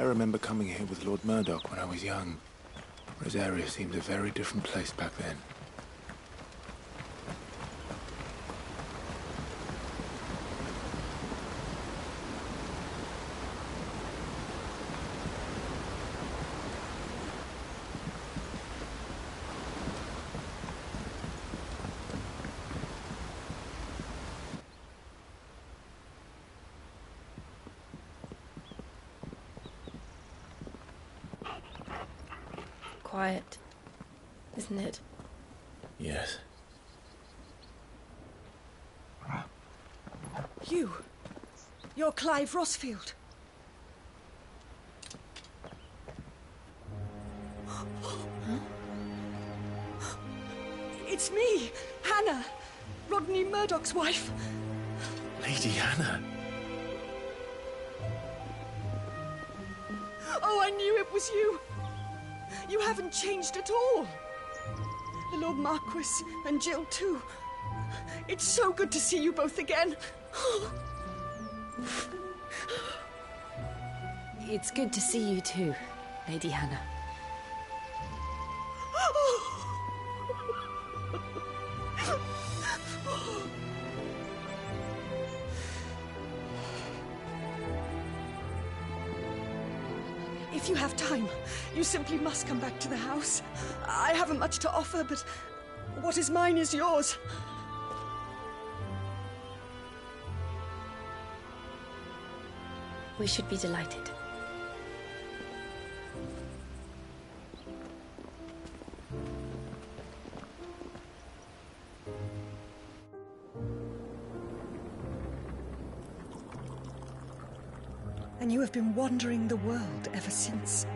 I remember coming here with Lord Murdoch when I was young. Rosaria seemed a very different place back then. Quiet, isn't it? Yes. You're Clive Rossfield. It's me, Hannah, Rodney Murdoch's wife. Lady Hannah. Oh, I knew it was you. You haven't changed at all. The Lord Marquis and Jill too. It's so good to see you both again. It's good to see you too, Lady Hannah. If you have time, you simply must come back to the house. I haven't much to offer, but what is mine is yours. We should be delighted. And you have been wandering the world ever since.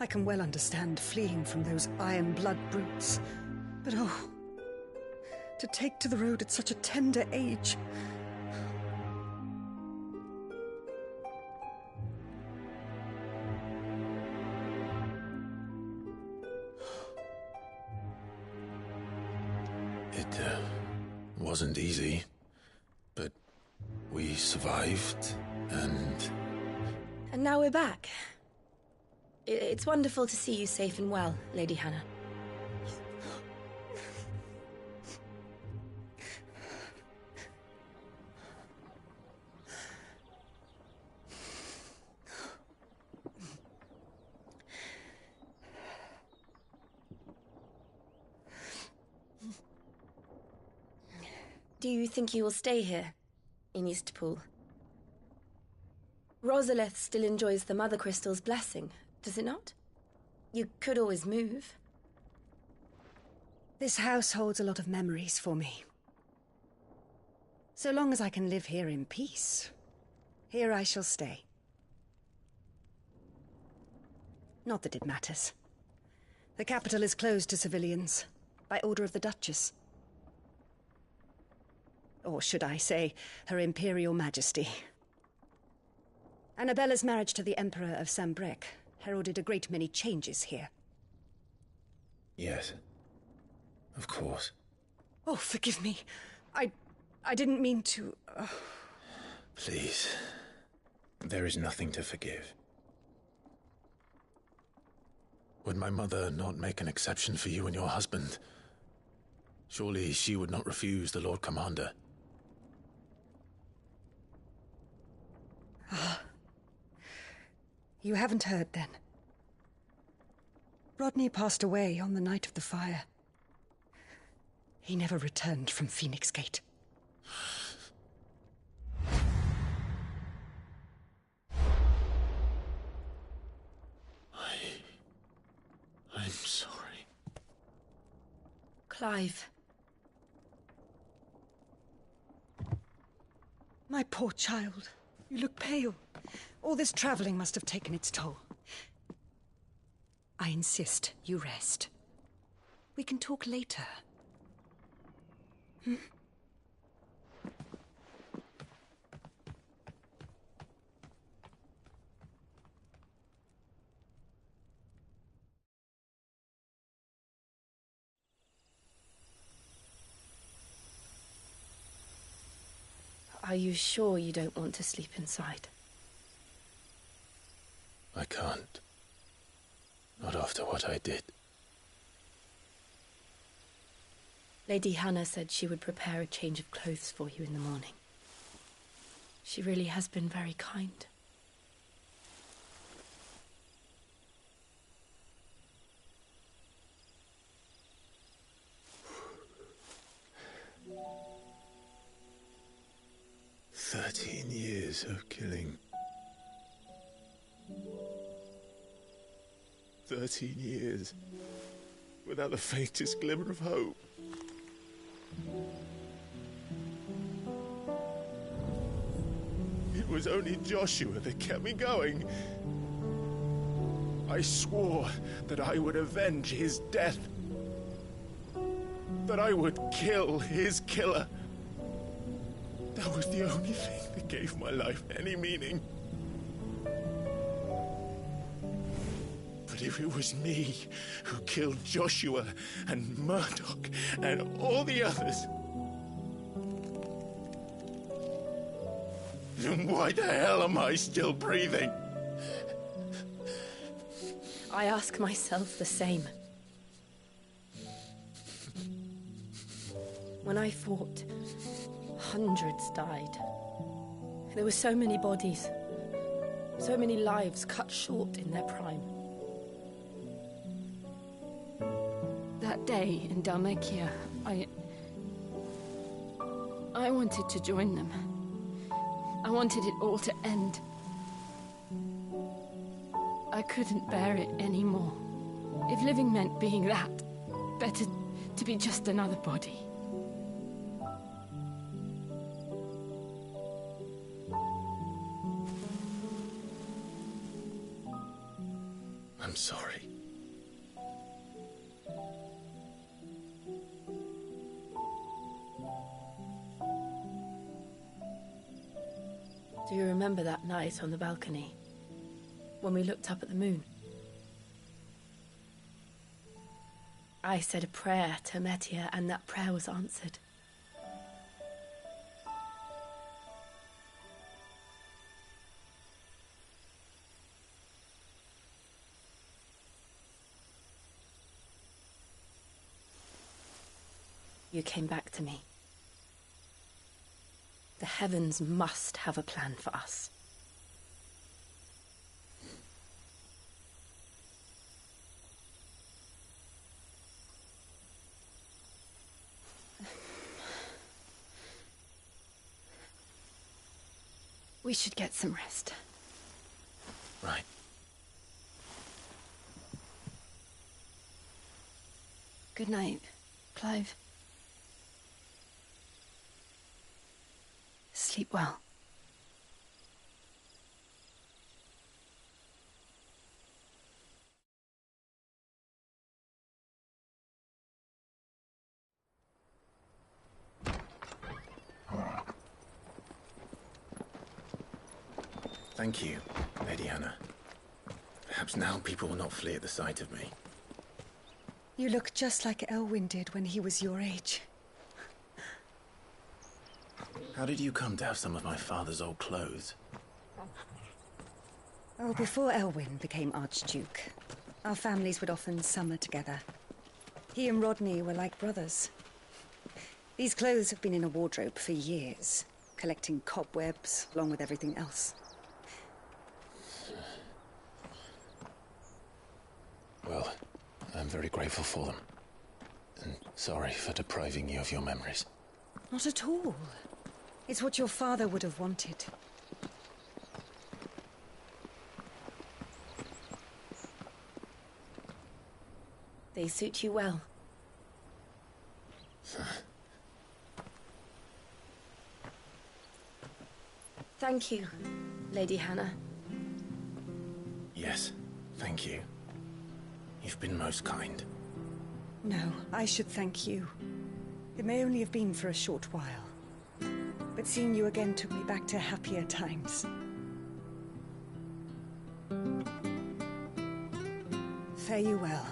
I can well understand fleeing from those iron blood brutes. But oh, to take to the road at such a tender age. It wasn't easy, but we survived, and now we're back. It's wonderful to see you safe and well, Lady Hannah. Do you think you will stay here, in Eastpool? Rosalith still enjoys the Mother Crystal's blessing, does it not? You could always move. This house holds a lot of memories for me. So long as I can live here in peace, here I shall stay. Not that it matters. The capital is closed to civilians, by order of the Duchess. Or should I say, Her Imperial Majesty. Annabella's marriage to the Emperor of Sambrec heralded a great many changes here. yes, of course. Oh, forgive me. I didn't mean to... Please, there is nothing to forgive. Would my mother not make an exception for you and your husband? Surely she would not refuse the Lord Commander. You haven't heard, then. Rodney passed away on the night of the fire. He never returned from Phoenix Gate. I'm sorry. Clive. My poor child. You look pale. All this traveling must have taken its toll. I insist you rest. We can talk later. Are you sure you don't want to sleep inside? I can't. Not after what I did. Lady Hannah said she would prepare a change of clothes for you in the morning. She really has been very kind. Years of killing. 13 years without the faintest glimmer of hope. It was only Joshua that kept me going. I swore that I would avenge his death. That I would kill his killer. That was the only thing that gave my life any meaning. But if it was me who killed Joshua and Murdoch and all the others, then why the hell am I still breathing? I ask myself the same. When I fought, hundreds died. There were so many bodies, so many lives cut short in their prime. That day in Dalmekia, I wanted to join them. I wanted it all to end. I couldn't bear it anymore. If living meant being that, better to be just another body. I'm sorry. Do you remember that night on the balcony, when we looked up at the moon? I said a prayer to Metia, and that prayer was answered. You came back to me. The heavens must have a plan for us. We should get some rest. Right. Good night, Clive. Sleep well. Thank you, Lady Hannah. Perhaps now people will not flee at the sight of me. You look just like Elwyn did when he was your age. How did you come to have some of my father's old clothes? Oh, before Elwyn became Archduke, our families would often summer together. He and Rodney were like brothers. These clothes have been in a wardrobe for years, collecting cobwebs along with everything else. Well, I'm very grateful for them. And sorry for depriving you of your memories. Not at all. It's what your father would have wanted. They suit you well. Thank you, Lady Hannah. Yes, thank you. You've been most kind. No, I should thank you. It may only have been for a short while, but seeing you again took me back to happier times. Fare you well,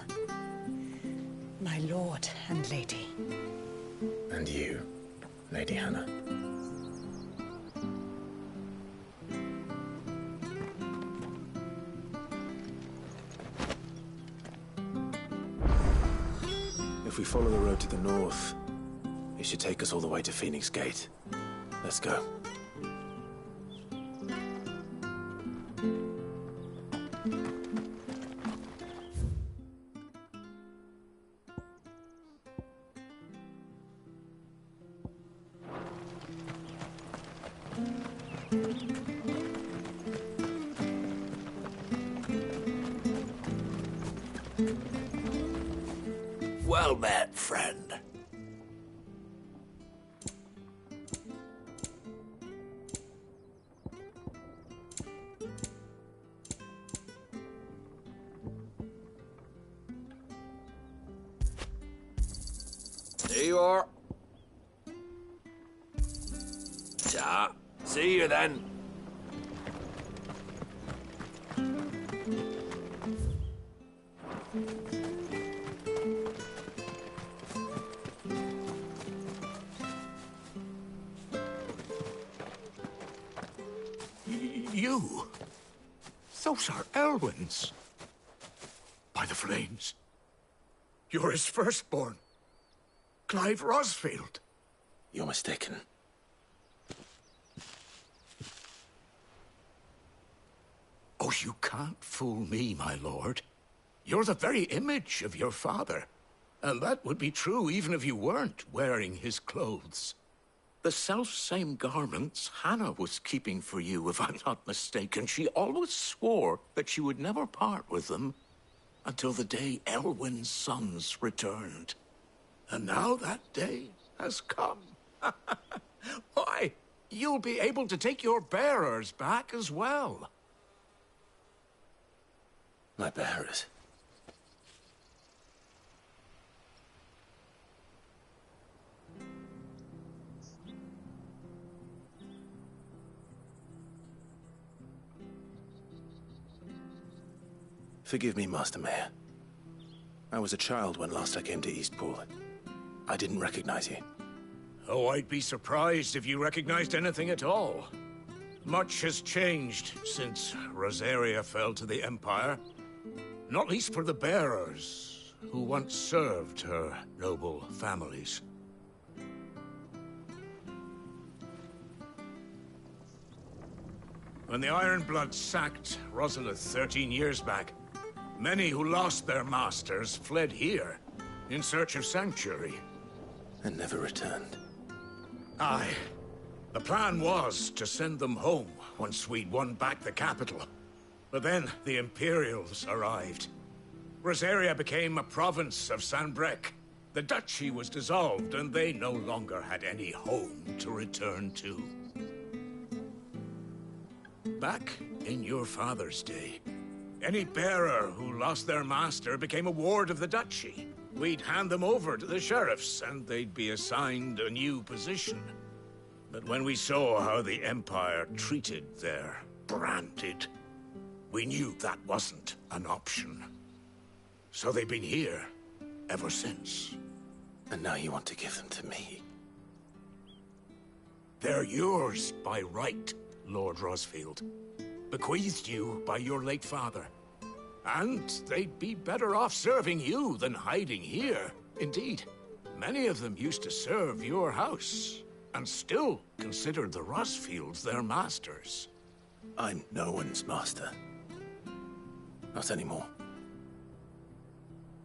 my lord and lady. And you, Lady Hannah. follow the road to the north, it should take us all the way to Phoenix Gate. Let's go. Well met, friend. There you are. Ta. See you then. You? Those are Elwyn's. By the flames. You're his firstborn. Clive Rosfield. You're mistaken. Oh, you can't fool me, my lord. You're the very image of your father. And that would be true even if you weren't wearing his clothes. The self-same garments Hannah was keeping for you, if I'm not mistaken. She always swore that she would never part with them until the day Elwyn's sons returned. And now that day has come. Why, you'll be able to take your bearers back as well. My bearers. Forgive me, Master Mayor. I was a child when last I came to Eastpool. I didn't recognize you. Oh, I'd be surprised if you recognized anything at all. Much has changed since Rosaria fell to the Empire. Not least for the bearers, who once served her noble families. When the Ironbloods sacked Rosalith 13 years back, many who lost their masters fled here in search of sanctuary. And never returned. Aye. The plan was to send them home once we'd won back the capital. But then the Imperials arrived. Rosaria became a province of Sanbreque. The duchy was dissolved, and they no longer had any home to return to. Back in your father's day, any bearer who lost their master became a ward of the duchy. We'd hand them over to the sheriffs, and they'd be assigned a new position. But when we saw how the Empire treated their branded, we knew that wasn't an option. So they've been here ever since. And now you want to give them to me? They're yours by right, Lord Rosfield. Bequeathed you by your late father. And they'd be better off serving you than hiding here. Indeed, many of them used to serve your house, and still considered the Rosfields their masters. I'm no one's master. Not anymore.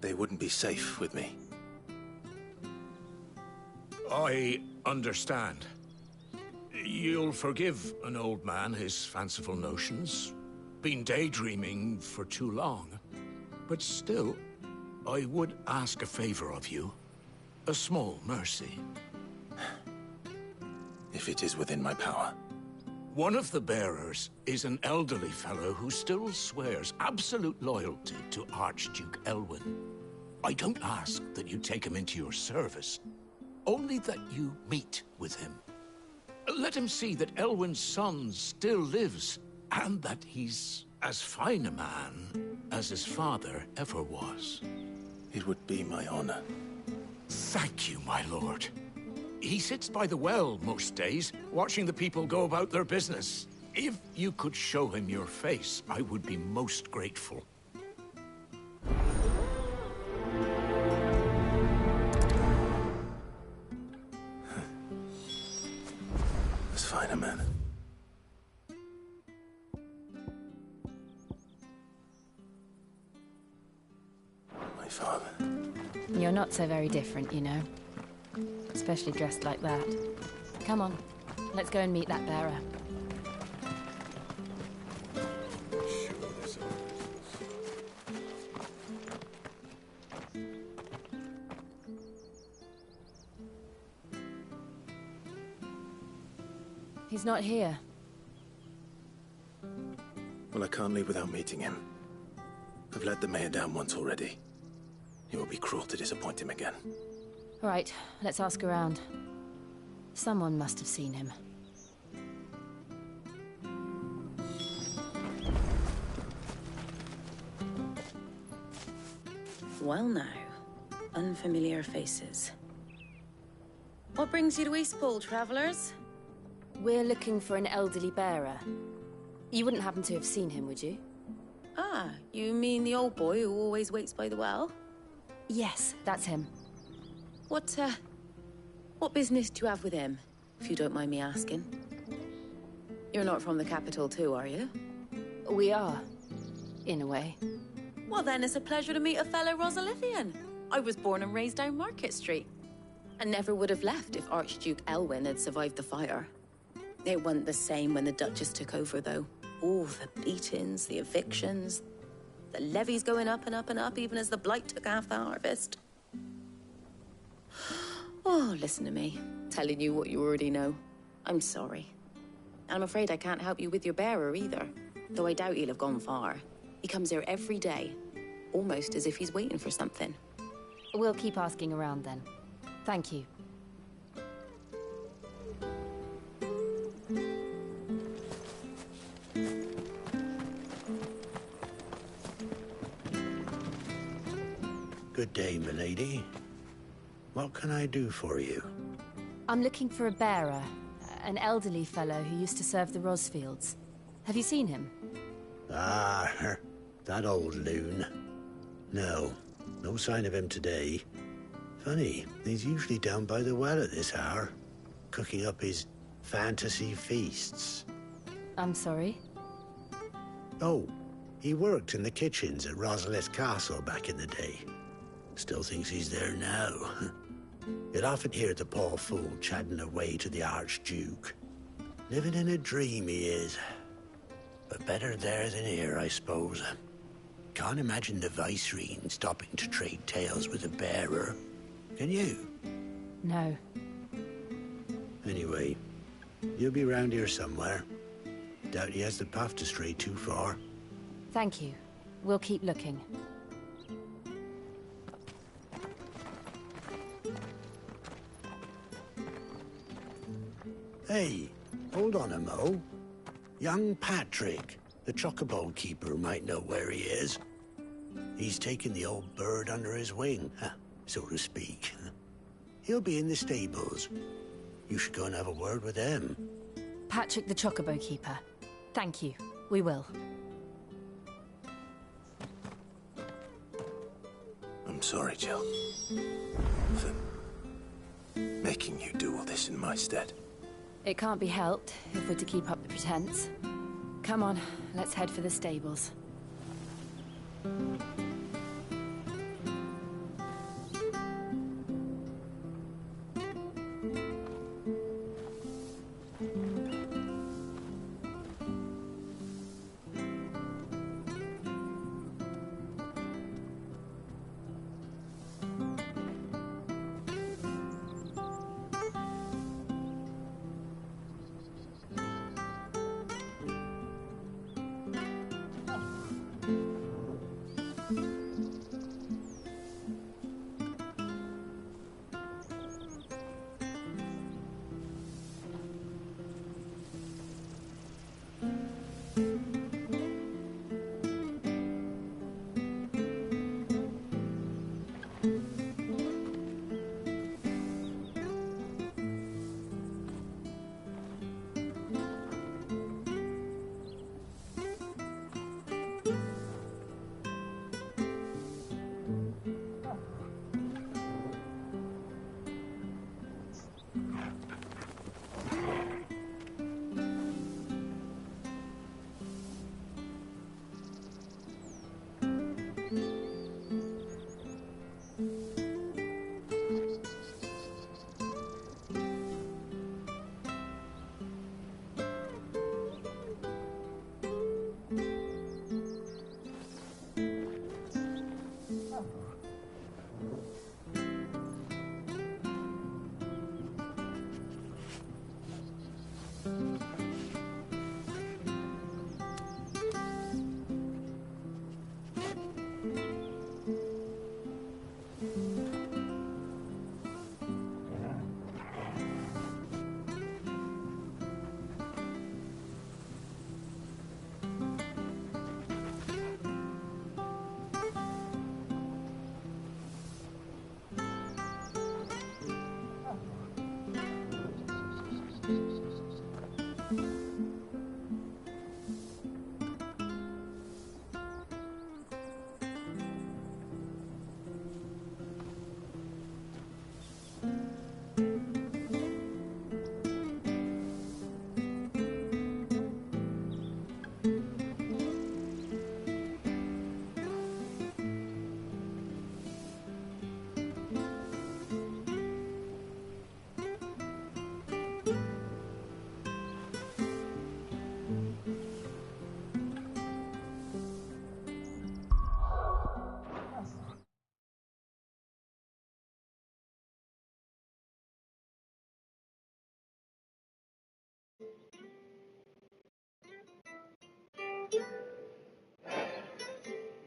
They wouldn't be safe with me. I understand. You'll forgive an old man his fanciful notions. Been daydreaming for too long. But still, I would ask a favor of you. A small mercy. If it is within my power. One of the bearers is an elderly fellow who still swears absolute loyalty to Archduke Elwyn. I don't ask that you take him into your service, only that you meet with him. Let him see that Elwyn's son still lives, and that he's as fine a man as his father ever was. It would be my honor. Thank you, my lord. He sits by the well most days, watching the people go about their business. If you could show him your face, I would be most grateful. finer men. My father. You're not so very different, you know. Especially dressed like that. Come on, let's go and meet that bearer. He's not here. Well, I can't leave without meeting him. I've let the mayor down once already. It will be cruel to disappoint him again. All right, let's ask around. Someone must have seen him. Well now, unfamiliar faces. What brings you to Eastpool, travellers? We're looking for an elderly bearer. You wouldn't happen to have seen him, would you? Ah, you mean the old boy who always waits by the well? Yes, that's him. What business do you have with him, if you don't mind me asking? You're not from the capital too, are you? We are, in a way. Well then, it's a pleasure to meet a fellow Rosalithian. I was born and raised down Market Street. And never would have left if Archduke Elwyn had survived the fire. It wasn't the same when the Duchess took over, though. Oh, the beatings, the evictions, the levies going up and up and up, even as the blight took half the harvest. Oh, listen to me, telling you what you already know. I'm sorry. And I'm afraid I can't help you with your bearer either, though I doubt he'll have gone far. He comes here every day, almost as if he's waiting for something. We'll keep asking around then. Thank you. Good day, milady. What can I do for you? I'm looking for a bearer, an elderly fellow who used to serve the Rosfields. Have you seen him? Ah, that old loon. No sign of him today. Funny, he's usually down by the well at this hour, cooking up his fantasy feasts. I'm sorry? Oh, he worked in the kitchens at Rosalith Castle back in the day. Still thinks he's there now. You'll often hear the poor fool chatting away to the Archduke. Living in a dream he is. But better there than here, I suppose. Can't imagine the Viceroy stopping to trade tales with a bearer. Can you? No. Anyway, you'll be round here somewhere. Doubt he has the puff to stray too far. Thank you. We'll keep looking. Hey, hold on a mo. Young Patrick, the chocobo keeper, might know where he is. He's taken the old bird under his wing, so to speak. He'll be in the stables. You should go and have a word with him. Patrick the Chocobo Keeper. Thank you. We will. I'm sorry, Jill. For making you do all this in my stead. It can't be helped if we're to keep up the pretense. Come on, let's head for the stables.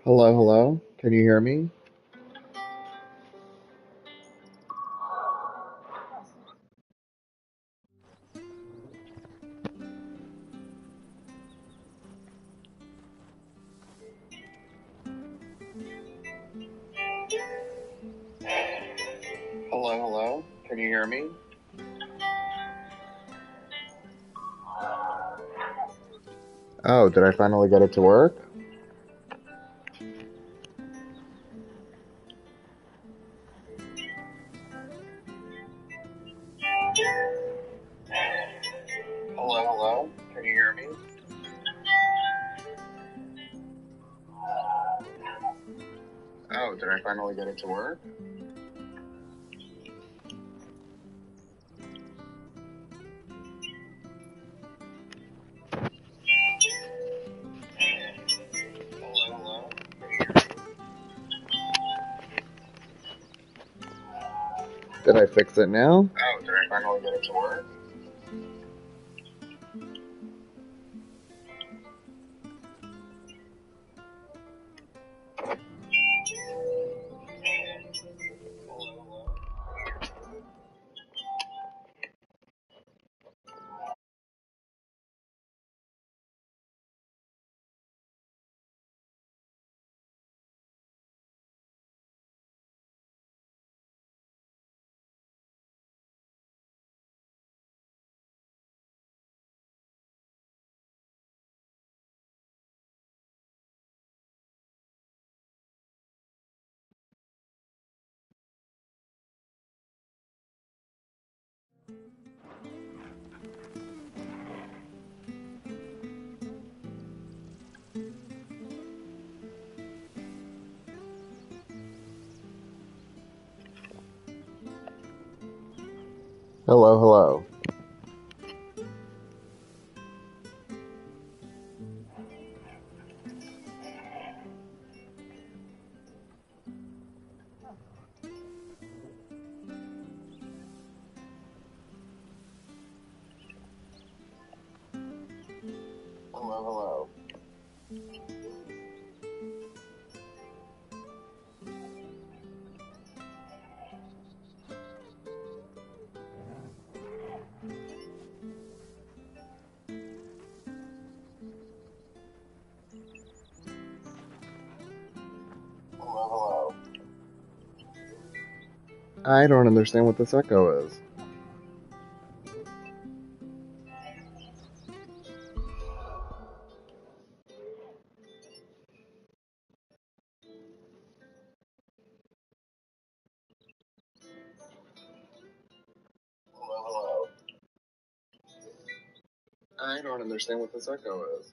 Hello, hello. Can you hear me? Hello, hello. Can you hear me? Oh, did I finally get it to work? Hello, hello. Can you hear me? Oh, did I finally get it to work? Hello, hello. Did I fix it now? Oh, did I finally get it to work? Hello, hello. Hello, hello. Hello, hello. I don't understand what this echo is. Hello, hello. I don't understand what this echo is.